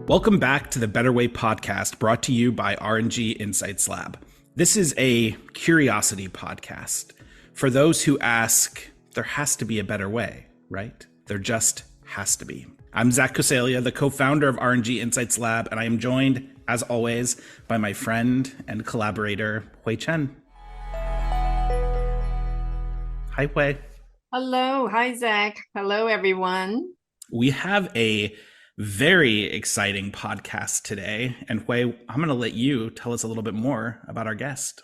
Welcome back to the Better Way podcast, brought to you by R&G Insights Lab. This is a curiosity podcast. For those who ask, there has to be a better way, right? There just has to be. I'm Zach Coseglia, the co-founder of R&G Insights Lab, and I am joined, as always, by my friend and collaborator, Chen. Hi, Hui. Hello. Hi, Zach. Hello, everyone. We have a very exciting podcast today. And Hui, I'm going to let you tell us a little bit more about our guest.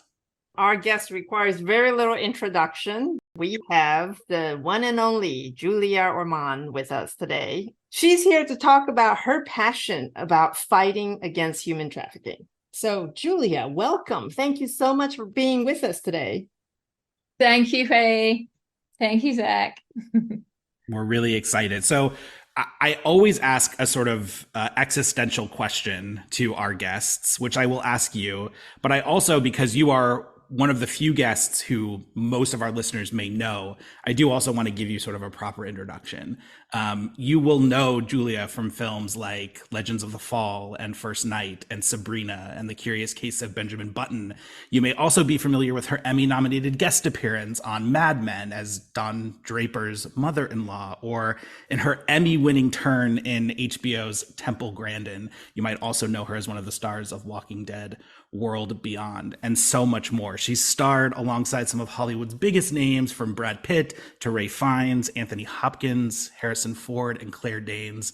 Our guest requires very little introduction. We have the one and only Julia Ormond with us today. She's here to talk about her passion about fighting against human trafficking. So, Julia, welcome. Thank you so much for being with us today. Thank you, Faye. Thank you, Zach. We're really excited. So I always ask a sort of existential question to our guests, which I will ask you, but I also, because you are one of the few guests who most of our listeners may know, I do also want to give you sort of a proper introduction. You will know Julia from films like Legends of the Fall and First Night and Sabrina and The Curious Case of Benjamin Button. You may also be familiar with her Emmy-nominated guest appearance on Mad Men as Don Draper's mother-in-law, or in her Emmy-winning turn in HBO's Temple Grandin. You might also know her as one of the stars of Walking Dead World Beyond, and so much more. She's starred alongside some of Hollywood's biggest names, from Brad Pitt to Ralph Fiennes, Anthony Hopkins, Harrison Ford, and Claire Danes.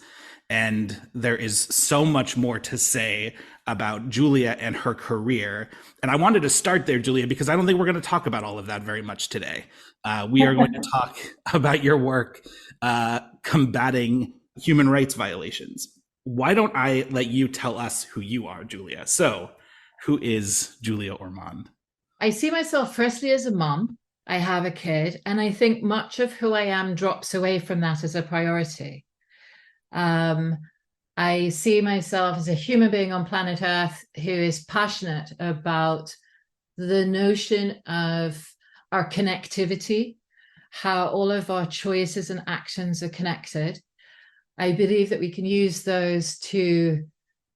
And there is so much more to say about Julia and her career. And I wanted to start there, Julia, because I don't think we're going to talk about all of that very much today. We are going to talk about your work combating human rights violations. Why don't I let you tell us who you are, Julia? So, who is Julia Ormond? I see myself firstly as a mom. I have a kid, and I think much of who I am drops away from that as a priority. I see myself as a human being on planet Earth who is passionate about the notion of our connectivity, how all of our choices and actions are connected. I believe that we can use those to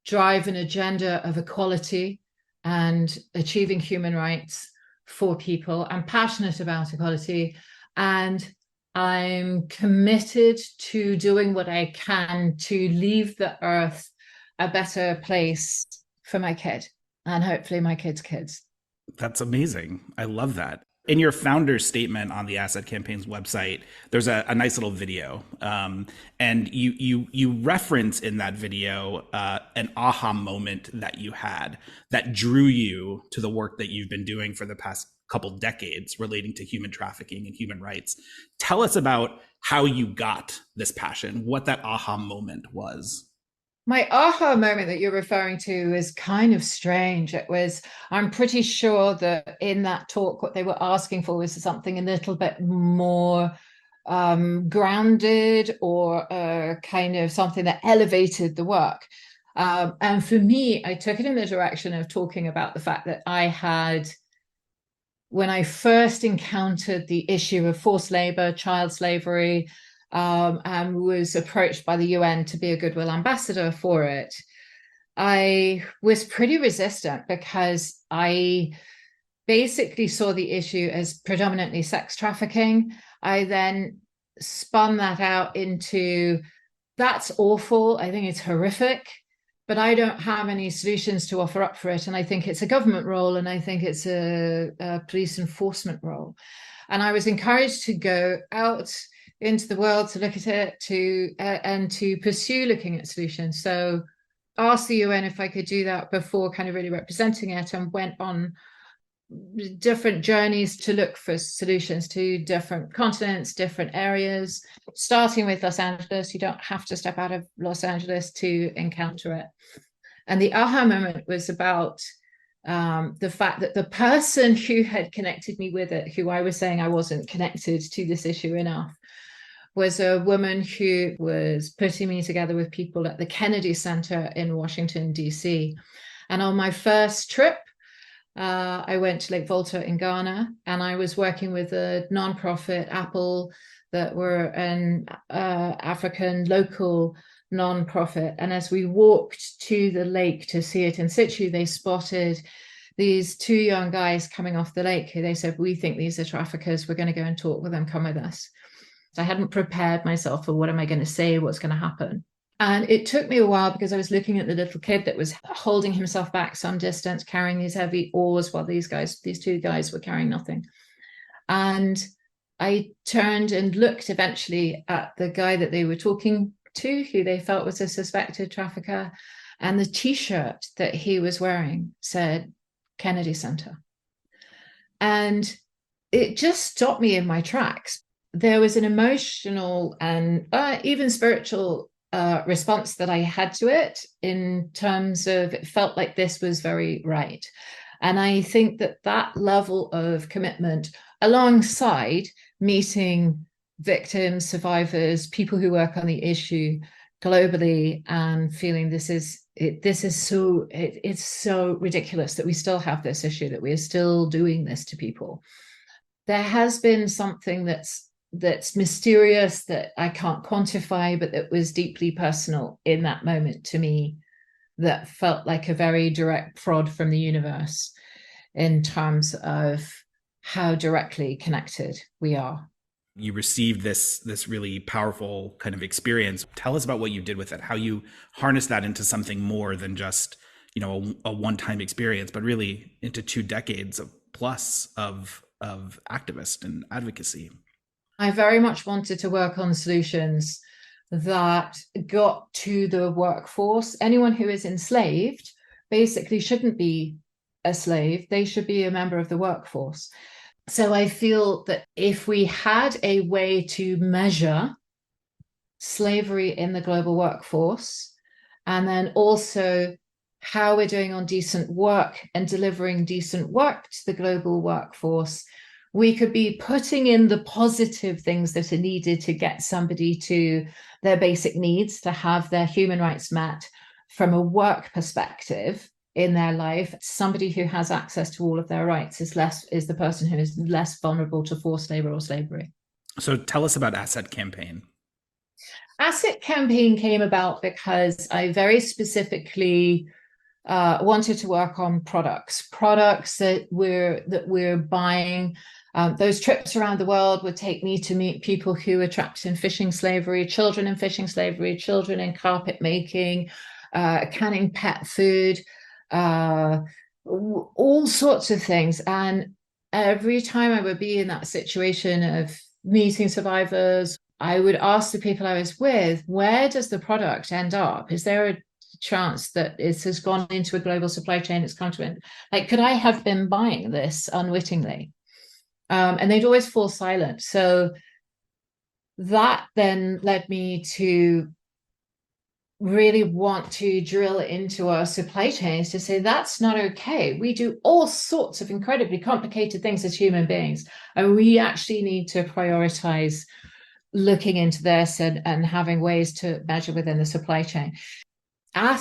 drive an agenda of equality and achieving human rights for people. I'm passionate about equality, and I'm committed to doing what I can to leave the earth a better place for my kid and hopefully my kids' kids. That's amazing. I love that. In your founder's statement on the Asset Campaign's website, there's a nice little video, and you reference in that video an aha moment that you had that drew you to the work that you've been doing for the past couple decades relating to human trafficking and human rights. Tell us about how you got this passion, what that aha moment was. My aha moment that you're referring to is kind of strange. I'm pretty sure that in that talk, what they were asking for was something a little bit more grounded, or kind of something that elevated the work. And for me, I took it in the direction of talking about the fact that when I first encountered the issue of forced labor, child slavery, and was approached by the UN to be a goodwill ambassador for it, I was pretty resistant because I basically saw the issue as predominantly sex trafficking. I then spun that out into, that's awful, I think it's horrific, but I don't have any solutions to offer up for it. And I think it's a government role, and I think it's a police enforcement role. And I was encouraged to go out into the world to look at it, and to pursue looking at solutions. So asked the UN if I could do that before kind of really representing it, and went on different journeys to look for solutions to different continents, different areas, starting with Los Angeles. You don't have to step out of Los Angeles to encounter it. And the aha moment was about the fact that the person who had connected me with it, who I was saying I wasn't connected to this issue enough, was a woman who was putting me together with people at the Kennedy Center in Washington, D.C. And on my first trip, I went to Lake Volta in Ghana, and I was working with a nonprofit, Apple, that were an African local non-profit. And as we walked to the lake to see it in situ, they spotted these two young guys coming off the lake who they said, we think these are traffickers. We're going to go and talk with them. Come with us. So I hadn't prepared myself for what am I going to say, what's going to happen. And it took me a while because I was looking at the little kid that was holding himself back some distance, carrying these heavy oars while these two guys were carrying nothing. And I turned and looked eventually at the guy that they were talking to, who they felt was a suspected trafficker. And the T-shirt that he was wearing said Kennedy Center. And it just stopped me in my tracks. There was an emotional and even spiritual response that I had to it, in terms of it felt like this was very right. And I think that level of commitment, alongside meeting victims, survivors, people who work on the issue globally, and feeling it's so ridiculous that we still have this issue, that we are still doing this to people. There has been something that's mysterious, that I can't quantify, but that was deeply personal in that moment to me, that felt like a very direct prod from the universe in terms of how directly connected we are. You received this really powerful kind of experience. Tell us about what you did with it, how you harnessed that into something more than just, a one-time experience, but really into 2 decades plus of activist and advocacy. I very much wanted to work on solutions that got to the workforce. Anyone who is enslaved basically shouldn't be a slave. They should be a member of the workforce. So I feel that if we had a way to measure slavery in the global workforce, and then also how we're doing on decent work and delivering decent work to the global workforce, we could be putting in the positive things that are needed to get somebody to their basic needs, to have their human rights met from a work perspective in their life. Somebody who has access to all of their rights is the person who is less vulnerable to forced labor or slavery. So tell us about Asset Campaign. Asset Campaign came about because I very specifically wanted to work on products that we're buying. Those trips around the world would take me to meet people who were trapped in fishing slavery, children in fishing slavery, children in carpet making, canning pet food, all sorts of things. And every time I would be in that situation of meeting survivors, I would ask the people I was with, where does the product end up? Is there a chance that it has gone into a global supply chain, it's come to it? Like, could I have been buying this unwittingly? And they'd always fall silent. So that then led me to really want to drill into our supply chains to say, that's not okay. We do all sorts of incredibly complicated things as human beings, and we actually need to prioritize looking into this and having ways to measure within the supply chain. I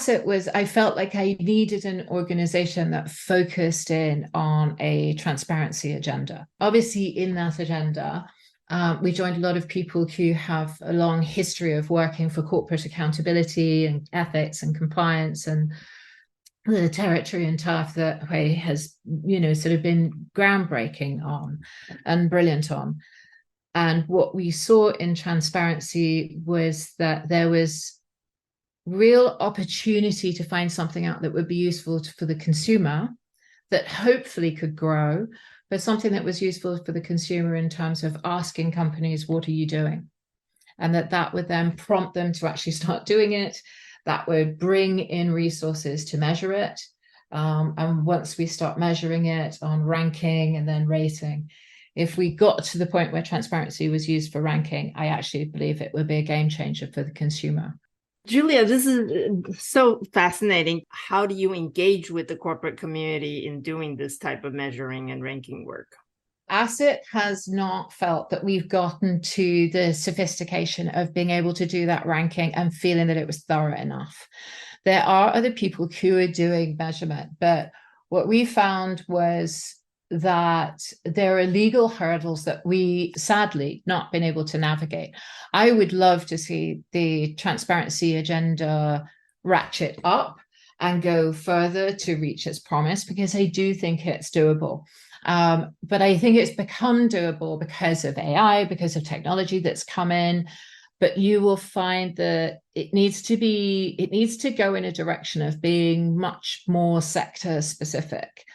felt like I needed an organization that focused in on a transparency agenda. Obviously, in that agenda, we joined a lot of people who have a long history of working for corporate accountability and ethics and compliance, and the territory and turf that Hui has, sort of been groundbreaking on and brilliant on. And what we saw in transparency was that there was real opportunity to find something out that would be useful for the consumer, that hopefully could grow, but something that was useful for the consumer in terms of asking companies, what are you doing? And that would then prompt them to actually start doing it. That would bring in resources to measure it. And once we start measuring it on ranking and then rating, if we got to the point where transparency was used for ranking, I actually believe it would be a game changer for the consumer. Julia, this is so fascinating. How do you engage with the corporate community in doing this type of measuring and ranking work? Asset has not felt that we've gotten to the sophistication of being able to do that ranking and feeling that it was thorough enough. There are other people who are doing measurement, but what we found was that there are legal hurdles that we sadly not been able to navigate. I would love to see the transparency agenda ratchet up and go further to reach its promise, because I do think it's doable. But I think it's become doable because of AI, because of technology that's come in. But you will find that it needs to go in a direction of being much more sector specific.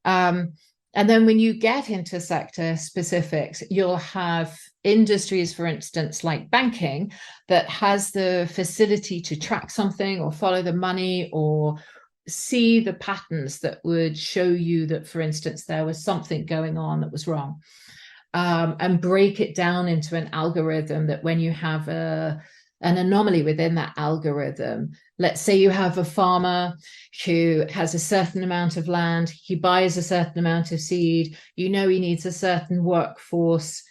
And then when you get into sector specifics, you'll have industries, for instance, like banking, that has the facility to track something or follow the money or see the patterns that would show you that, for instance, there was something going on that was wrong. And break it down into an algorithm that when you have an anomaly within that algorithm, let's say you have a farmer who has a certain amount of land, he buys a certain amount of seed, you know he needs a certain workforce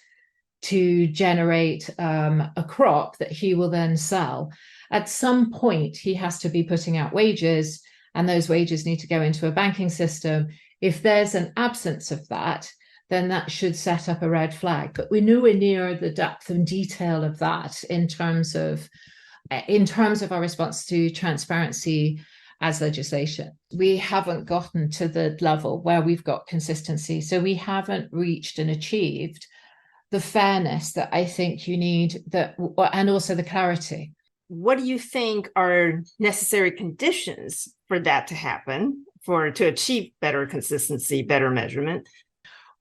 to generate a crop that he will then sell. At some point, he has to be putting out wages, and those wages need to go into a banking system. If there's an absence of that, then that should set up a red flag. But we're nowhere near the depth and detail of that in terms of our response to transparency as legislation. We haven't gotten to the level where we've got consistency. So we haven't reached and achieved the fairness that I think you need, and also the clarity. What do you think are necessary conditions for that to happen, to achieve better consistency, better measurement?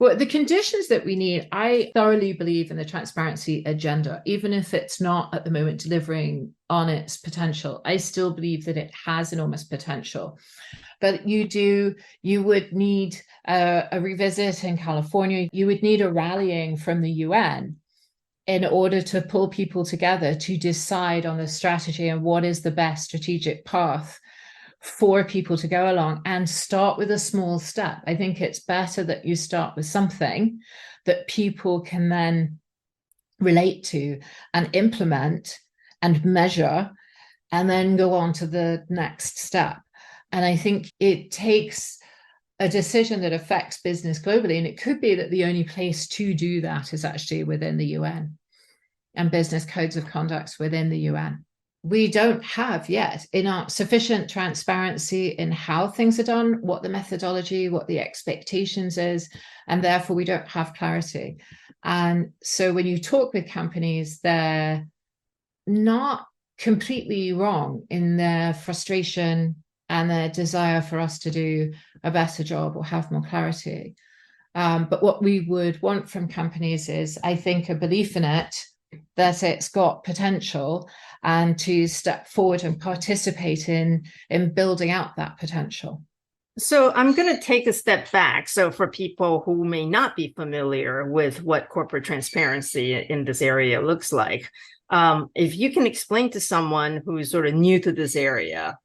Well, the conditions that we need, I thoroughly believe in the transparency agenda, even if it's not at the moment delivering on its potential. I still believe that it has enormous potential. But you would need a revisit in California. You would need a rallying from the UN in order to pull people together to decide on the strategy and what is the best strategic path for people to go along, and start with a small step. I think it's better that you start with something that people can then relate to and implement and measure, and then go on to the next step. And I think it takes a decision that affects business globally. And it could be that the only place to do that is actually within the UN and business codes of conduct within the UN. We don't have yet enough sufficient transparency in how things are done, what the methodology, what the expectations is, and therefore we don't have clarity. And so when you talk with companies, they're not completely wrong in their frustration and their desire for us to do a better job or have more clarity. But what we would want from companies is, I think, a belief in it, that it's got potential, and to step forward and participate in building out that potential. So I'm going to take a step back. So for people who may not be familiar with what corporate transparency in this area looks like, if you can explain to someone who's sort of new to this area,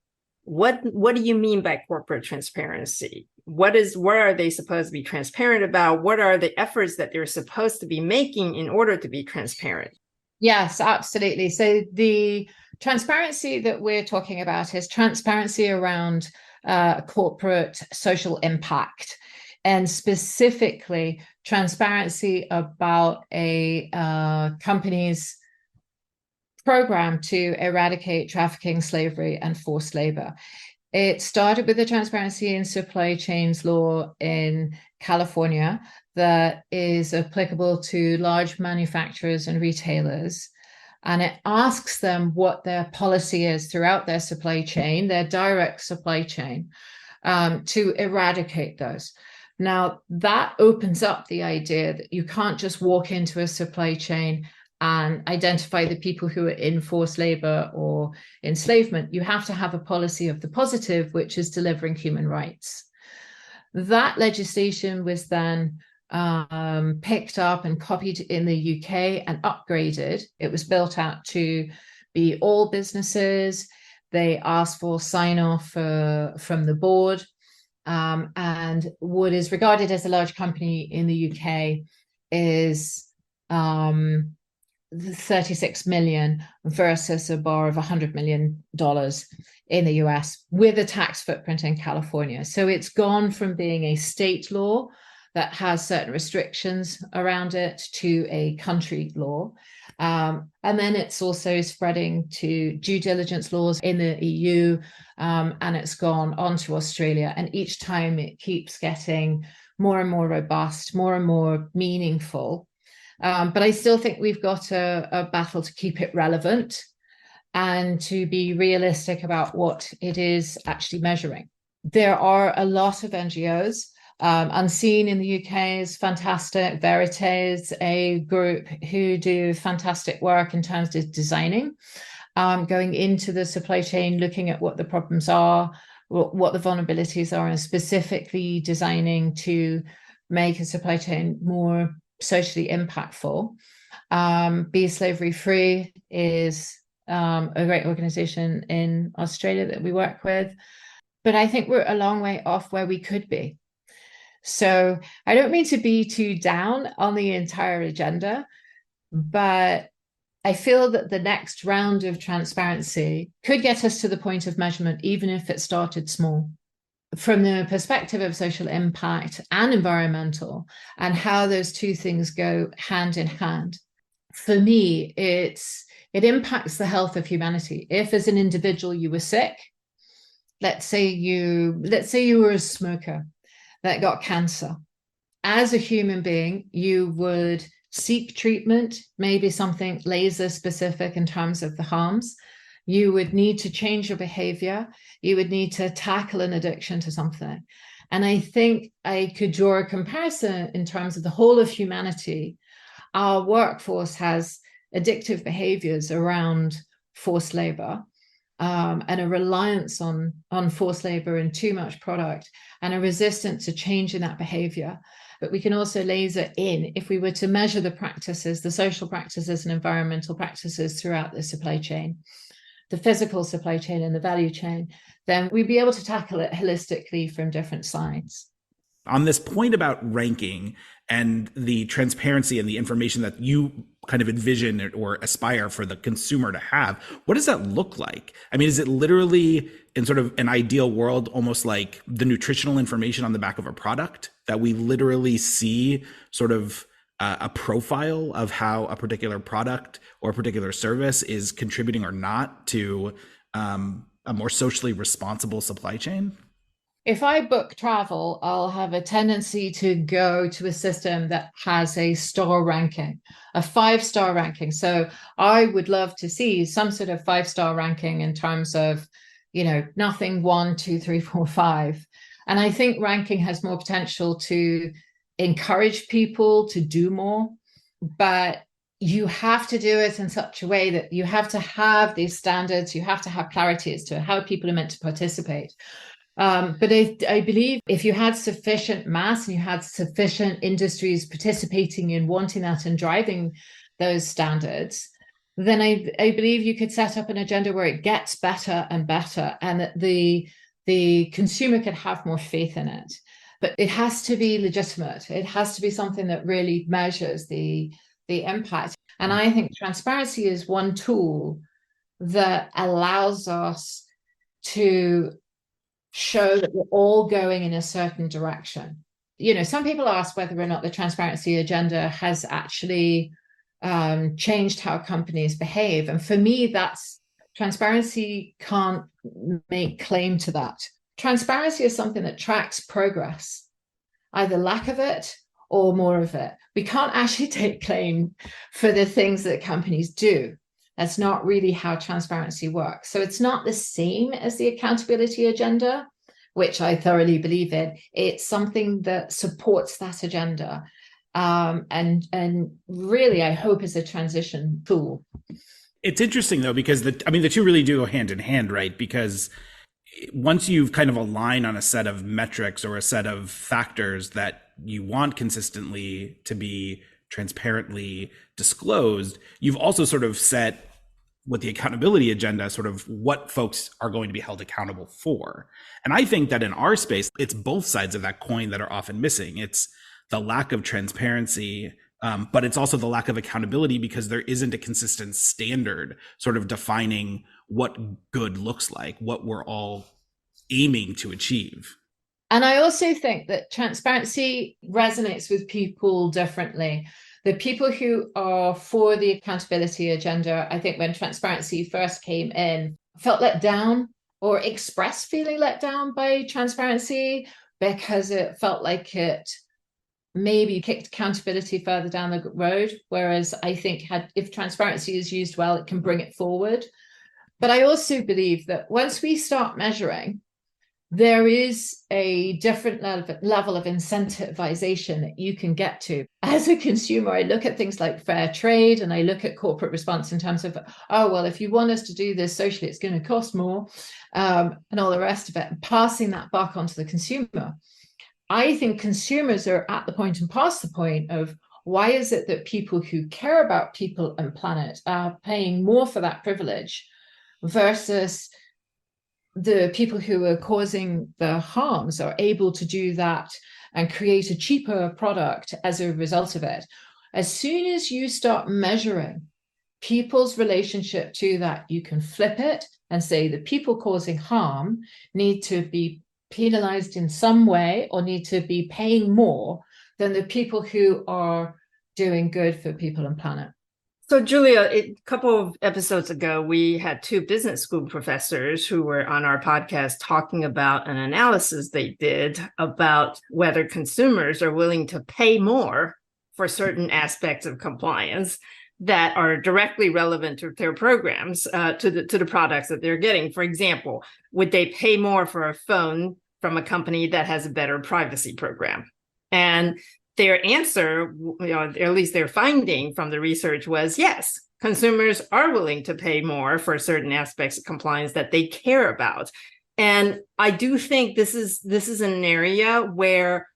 what do you mean by corporate transparency? What are they supposed to be transparent about? What are the efforts that they're supposed to be making in order to be transparent? Yes, absolutely. So the transparency that we're talking about is transparency around corporate social impact, and specifically transparency about a company's program to eradicate trafficking, slavery, and forced labor. It started with the transparency in supply chains law in California that is applicable to large manufacturers and retailers. And it asks them what their policy is throughout their supply chain, their direct supply chain, to eradicate those. Now, that opens up the idea that you can't just walk into a supply chain and identify the people who are in forced labor or enslavement. You have to have a policy of the positive, which is delivering human rights. That legislation was then picked up and copied in the UK and upgraded. It was built out to be all businesses. They asked for sign-off from the board. And what is regarded as a large company in the UK is 36 million versus a bar of $100 million in the US with a tax footprint in California. So it's gone from being a state law that has certain restrictions around it to a country law. And then it's also spreading to due diligence laws in the EU, and it's gone on to Australia. And each time it keeps getting more and more robust, more and more meaningful. But I still think we've got a battle to keep it relevant and to be realistic about what it is actually measuring. There are a lot of NGOs. Unseen in the UK is fantastic. Verite is a group who do fantastic work in terms of designing, going into the supply chain, looking at what the problems are, what the vulnerabilities are, and specifically designing to make a supply chain more socially impactful. Be Slavery Free is a great organization in Australia that we work with. But I think we're a long way off where we could be. So I don't mean to be too down on the entire agenda, but I feel that the next round of transparency could get us to the point of measurement, even if it started small. From the perspective of social impact and environmental, and how those two things go hand in hand. For me, it impacts the health of humanity. If as an individual you were sick, let's say you were a smoker that got cancer. As a human being, you would seek treatment, maybe something laser specific in terms of the harms. You would need to change your behavior. You would need to tackle an addiction to something. And I think I could draw a comparison in terms of the whole of humanity. Our workforce has addictive behaviors around forced labor. And a reliance on forced labor and too much product, and a resistance to changing that behavior. But we can also laser in, if we were to measure the practices, the social practices and environmental practices throughout the supply chain, the physical supply chain and the value chain, then we'd be able to tackle it holistically from different sides. On this point about ranking and the transparency and the information that you kind of envision or aspire for the consumer to have, what does that look like? I mean, is it literally in sort of an ideal world, almost like the nutritional information on the back of a product, that we literally see sort of a profile of how a particular product or a particular service is contributing or not to a more socially responsible supply chain? If I book travel, I'll have a tendency to go to a system that has a star ranking, a 5-star ranking. So I would love to see some sort of 5-star ranking in terms of, nothing 1, 2, 3, 4, 5. And I think ranking has more potential to encourage people to do more, but you have to do it in such a way that you have to have these standards, you have to have clarity as to how people are meant to participate. But I believe if you had sufficient mass and you had sufficient industries participating in wanting that and driving those standards, then I believe you could set up an agenda where it gets better and better, and that the consumer could have more faith in it. But it has to be legitimate. It has to be something that really measures the impact. And I think transparency is one tool that allows us to show that we're all going in a certain direction. Some people ask whether or not the transparency agenda has actually changed how companies behave. And for me, transparency can't make claim to that. Transparency is something that tracks progress, either lack of it or more of it. We can't actually take claim for the things that companies do. That's not really how transparency works. So it's not the same as the accountability agenda, which I thoroughly believe in. It's something that supports that agenda. And really, I hope is a transition tool. It's interesting, though, because the two really do go hand in hand, right? Because once you've kind of aligned on a set of metrics or a set of factors that you want consistently to be transparently disclosed, you've also sort of set with the accountability agenda, sort of what folks are going to be held accountable for. And I think that in our space, it's both sides of that coin that are often missing. It's the lack of transparency, but it's also the lack of accountability because there isn't a consistent standard sort of defining what good looks like, what we're all aiming to achieve. And I also think that transparency resonates with people differently. The people who are for the accountability agenda, I think when transparency first came in, felt let down or expressed feeling let down by transparency because it felt like it maybe kicked accountability further down the road. Whereas I think if transparency is used well, it can bring it forward. But I also believe that once we start measuring, there is a different level of incentivization that you can get to. As a consumer, I look at things like fair trade and I look at corporate response in terms of, oh, well, if you want us to do this socially, it's going to cost more, and all the rest of it, and passing that buck onto the consumer. I think consumers are at the point and past the point of, why is it that people who care about people and planet are paying more for that privilege versus the people who are causing the harms are able to do that and create a cheaper product as a result of it? As soon as you start measuring people's relationship to that, you can flip it and say the people causing harm need to be penalized in some way or need to be paying more than the people who are doing good for people and planet. So, Julia, a couple of episodes ago, we had two business school professors who were on our podcast talking about an analysis they did about whether consumers are willing to pay more for certain aspects of compliance that are directly relevant to their programs, to the products that they're getting. For example, would they pay more for a phone from a company that has a better privacy program? And their answer, at least their finding from the research, was yes, consumers are willing to pay more for certain aspects of compliance that they care about. And I do think this is an area where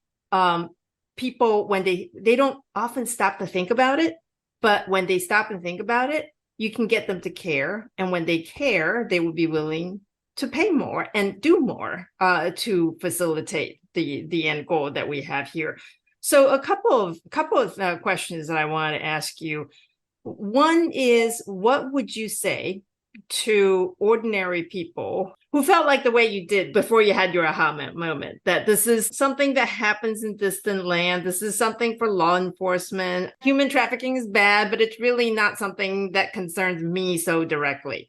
people, when they don't often stop to think about it, but when they stop and think about it, you can get them to care. And when they care, they will be willing to pay more and do more to facilitate the end goal that we have here. So a couple of questions that I want to ask you. One is, what would you say to ordinary people who felt like the way you did before you had your aha moment, that this is something that happens in distant land, this is something for law enforcement, human trafficking is bad, but it's really not something that concerns me so directly?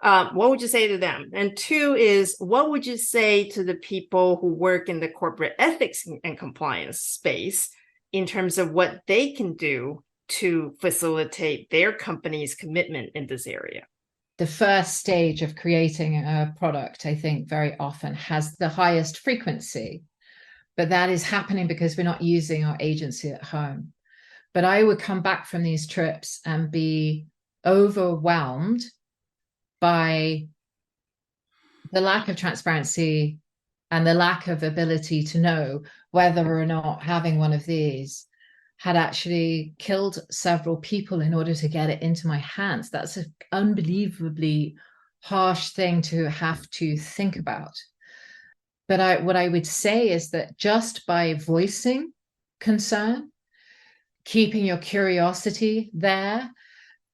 What would you say to them? And two is, what would you say to the people who work in the corporate ethics and compliance space in terms of what they can do to facilitate their company's commitment in this area? The first stage of creating a product, I think, very often has the highest frequency, but that is happening because we're not using our agency at home. But I would come back from these trips and be overwhelmed by the lack of transparency and the lack of ability to know whether or not having one of these had actually killed several people in order to get it into my hands. That's an unbelievably harsh thing to have to think about. But what I would say is that just by voicing concern, keeping your curiosity there,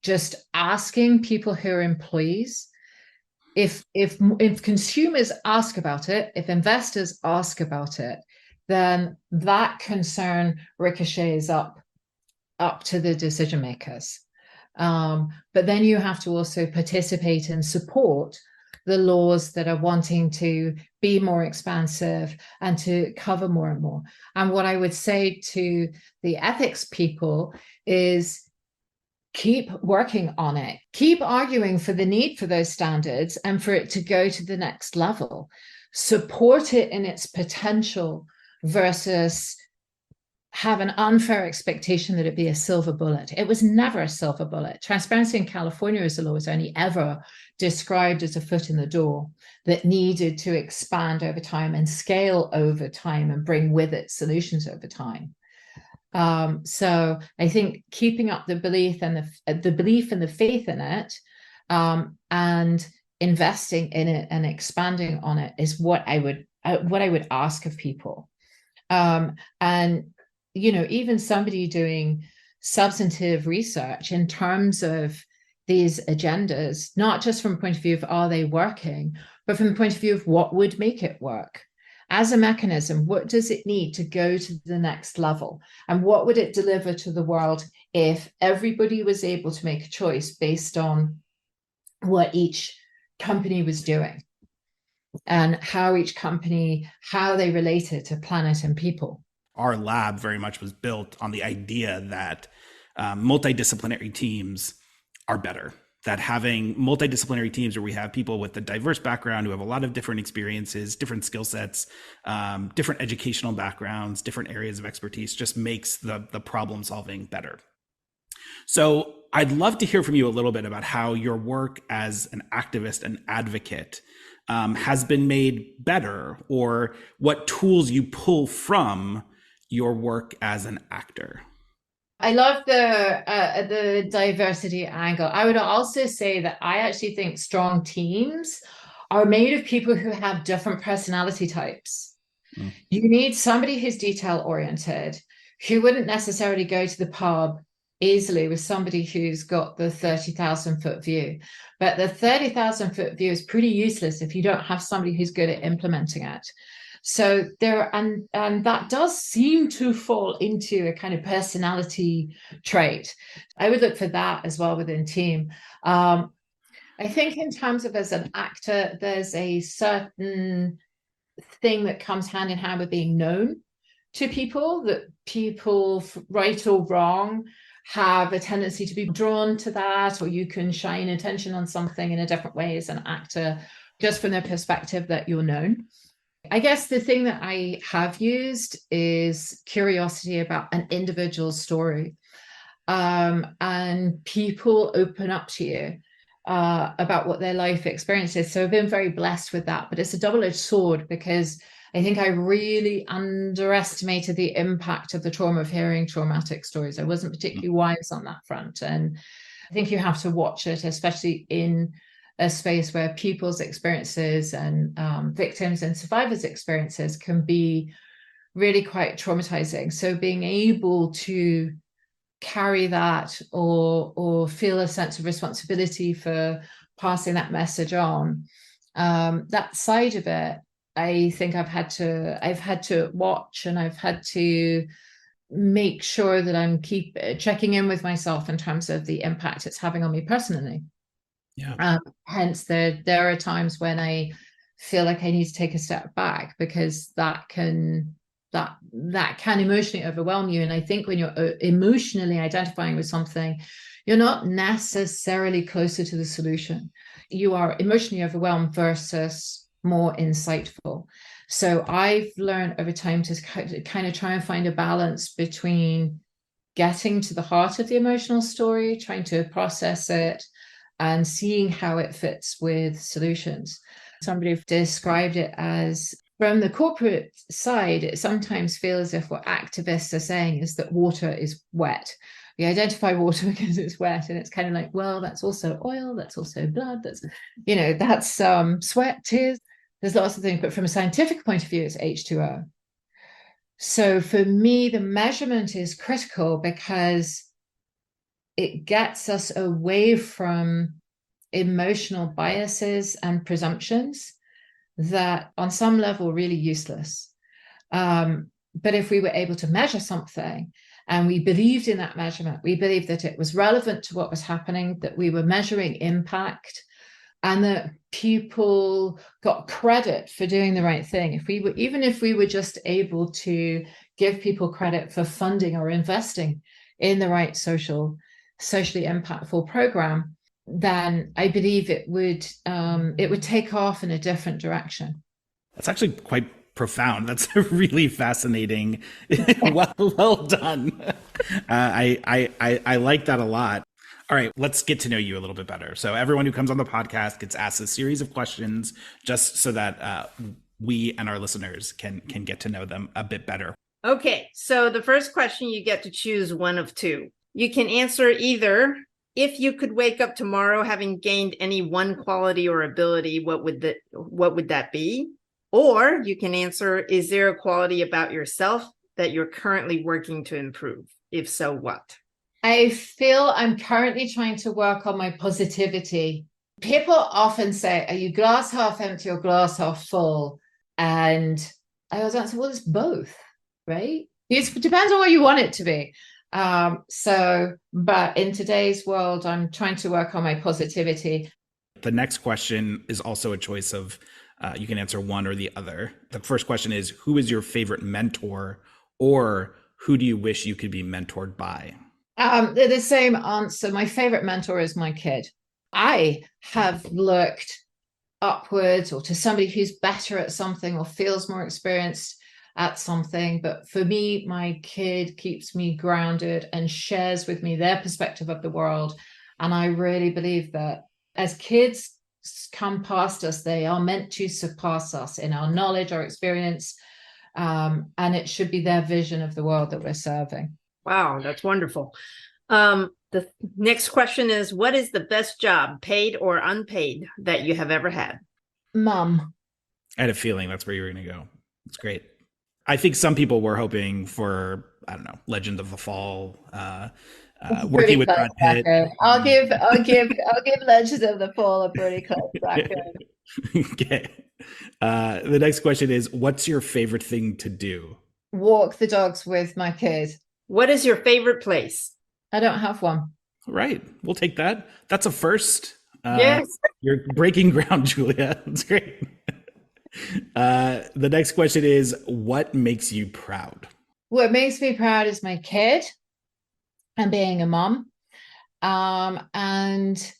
just asking people who are employees, if consumers ask about it, if investors ask about it, then that concern ricochets up to the decision makers. But then you have to also participate and support the laws that are wanting to be more expansive and to cover more and more. And what I would say to the ethics people is, keep working on it. Keep arguing for the need for those standards and for it to go to the next level. Support it in its potential versus have an unfair expectation that it be a silver bullet. It was never a silver bullet. Transparency in California as a law was only ever described as a foot in the door that needed to expand over time and scale over time and bring with it solutions over time. So I think keeping up the belief and the belief and the faith in it, and investing in it and expanding on it is what I would ask of people. And even somebody doing substantive research in terms of these agendas, not just from the point of view of are they working, but from the point of view of what would make it work. as a mechanism, what does it need to go to the next level? And what would it deliver to the world if everybody was able to make a choice based on what each company was doing and how each company, how they related to planet and people? Our lab very much was built on the idea that multidisciplinary teams are better. That having multidisciplinary teams where we have people with a diverse background who have a lot of different experiences, different skill sets, different educational backgrounds, different areas of expertise just makes the problem solving better. So I'd love to hear from you a little bit about how your work as an activist and advocate has been made better, or what tools you pull from your work as an actor. I love the diversity angle. I would also say that I actually think strong teams are made of people who have different personality types. Mm. You need somebody who's detail oriented, who wouldn't necessarily go to the pub easily with somebody who's got the 30,000 foot view. But the 30,000 foot view is pretty useless if you don't have somebody who's good at implementing it. So there, and that does seem to fall into a kind of personality trait. I would look for that as well within team. I think in terms of as an actor, there's a certain thing that comes hand in hand with being known to people, that people, right or wrong, have a tendency to be drawn to that, or you can shine attention on something in a different way as an actor, just from the perspective that you're known. I guess the thing that I have used is curiosity about an individual story. And people open up to you about what their life experience is. So I've been very blessed with that, but it's a double-edged sword, because I think I really underestimated the impact of the trauma of hearing traumatic stories. I wasn't particularly wise on that front. And I think you have to watch it, especially in a space where people's experiences and victims and survivors' experiences can be really quite traumatizing. So being able to carry that or feel a sense of responsibility for passing that message on, that side of it, I think I've had to watch, and I've had to make sure that I'm checking in with myself in terms of the impact it's having on me personally. Yeah. Hence, there are times when I feel like I need to take a step back, because that can emotionally overwhelm you. And I think when you're emotionally identifying with something, you're not necessarily closer to the solution. You are emotionally overwhelmed versus more insightful. So I've learned over time to kind of try and find a balance between getting to the heart of the emotional story, trying to process it, and seeing how it fits with solutions. Somebody described it as, from the corporate side, it sometimes feels as if what activists are saying is that water is wet. We identify water because it's wet, and it's kind of like, well, that's also oil, that's also blood, that's sweat, tears. There's lots of things, but from a scientific point of view, it's H2O. So for me, the measurement is critical, because it gets us away from emotional biases and presumptions that on some level are really useless. But if we were able to measure something and we believed in that measurement, we believed that it was relevant to what was happening, that we were measuring impact, and that people got credit for doing the right thing. Even if we were just able to give people credit for funding or investing in the right socially impactful program, then I believe it would take off in a different direction. That's actually quite profound. That's really fascinating. well done. I like that a lot. All right, let's get to know you a little bit better. So everyone who comes on the podcast gets asked a series of questions, just so that we and our listeners can get to know them a bit better. Okay, so the first question, you get to choose one of two. You can answer either, if you could wake up tomorrow having gained any one quality or ability, what would that be? Or you can answer, is there a quality about yourself that you're currently working to improve? If so, what? I feel I'm currently trying to work on my positivity. People often say, are you glass half empty or glass half full? And I always answer, well, it's both, right? It depends on what you want it to be. But in today's world, I'm trying to work on my positivity. The next question is also a choice of, you can answer one or the other. The first question is, who is your favorite mentor, or who do you wish you could be mentored by? They're the same answer. My favorite mentor is my kid. I have looked upwards or to somebody who's better at something or feels more experienced at something. But for me, my kid keeps me grounded and shares with me their perspective of the world. And I really believe that as kids come past us, they are meant to surpass us in our knowledge, our experience, and it should be their vision of the world that we're serving. Wow, that's wonderful. The next question is, what is the best job, paid or unpaid, that you have ever had? Mum. I had a feeling that's where you were going to go. It's great. I think some people were hoping for, I don't know, Legend of the Fall, working with Brad Pitt. I'll give Legend of the Fall a pretty close second. Okay. The next question is, what's your favorite thing to do? Walk the dogs with my kid. What is your favorite place? I don't have one. Right. We'll take that. That's a first. Yes. You're breaking ground, Julia. That's great. The next question is, what makes you proud? What makes me proud is my kid and being a mom. And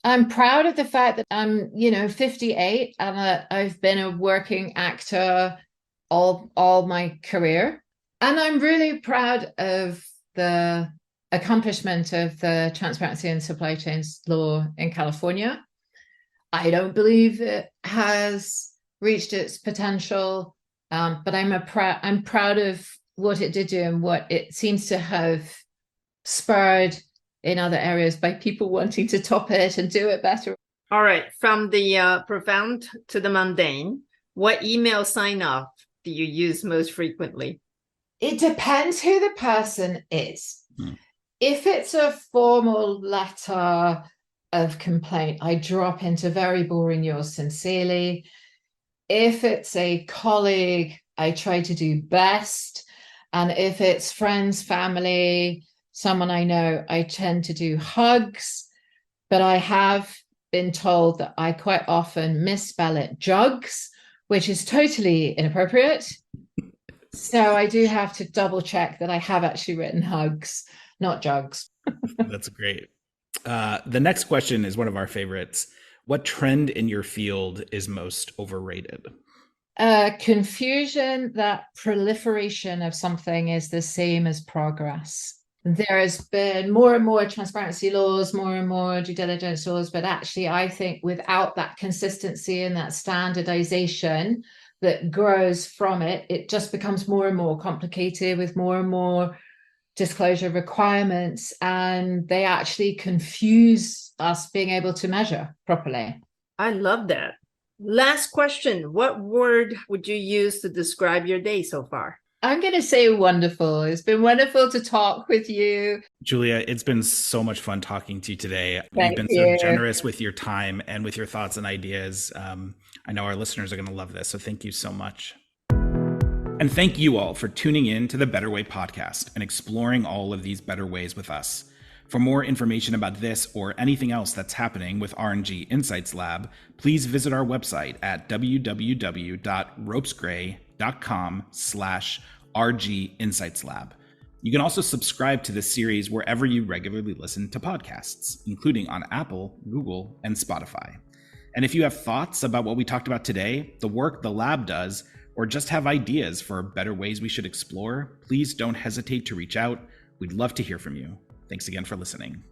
I'm proud of the fact that I'm, 58 and I've been a working actor all my career. And I'm really proud of the accomplishment of the transparency and supply chains law in California. I don't believe it has reached its potential, but I'm proud of what it did do and what it seems to have spurred in other areas by people wanting to top it and do it better. All right. From the profound to the mundane, what email sign-off do you use most frequently? It depends who the person is. If it's a formal letter of complaint, I drop into very boring yours sincerely. If it's a colleague, I try to do best. And if it's friends, family, someone I know, I tend to do hugs. But I have been told that I quite often misspell it jugs, which is totally inappropriate. So I do have to double check that I have actually written hugs, not jugs. That's great. The next question is one of our favorites. What trend in your field is most overrated? Confusion that proliferation of something is the same as progress. There has been more and more transparency laws, more and more due diligence laws, but actually I think without that consistency and that standardization that grows from it, it just becomes more and more complicated with more and more disclosure requirements, and they actually confuse us being able to measure properly. I love that. Last question. What word would you use to describe your day so far? I'm going to say wonderful. It's been wonderful to talk with you. Julia, it's been so much fun talking to you today. Thank You've been you. so generous with your time and with your thoughts and ideas. I know our listeners are going to love this, so thank you so much. And thank you all for tuning in to the Better Way podcast and exploring all of these better ways with us. For more information about this or anything else that's happening with RNG Insights Lab, please visit our website at www.ropesgray.com/RG Insights Lab. You can also subscribe to this series wherever you regularly listen to podcasts, including on Apple, Google, and Spotify. And if you have thoughts about what we talked about today, the work the lab does, or just have ideas for better ways we should explore, please don't hesitate to reach out. We'd love to hear from you. Thanks again for listening.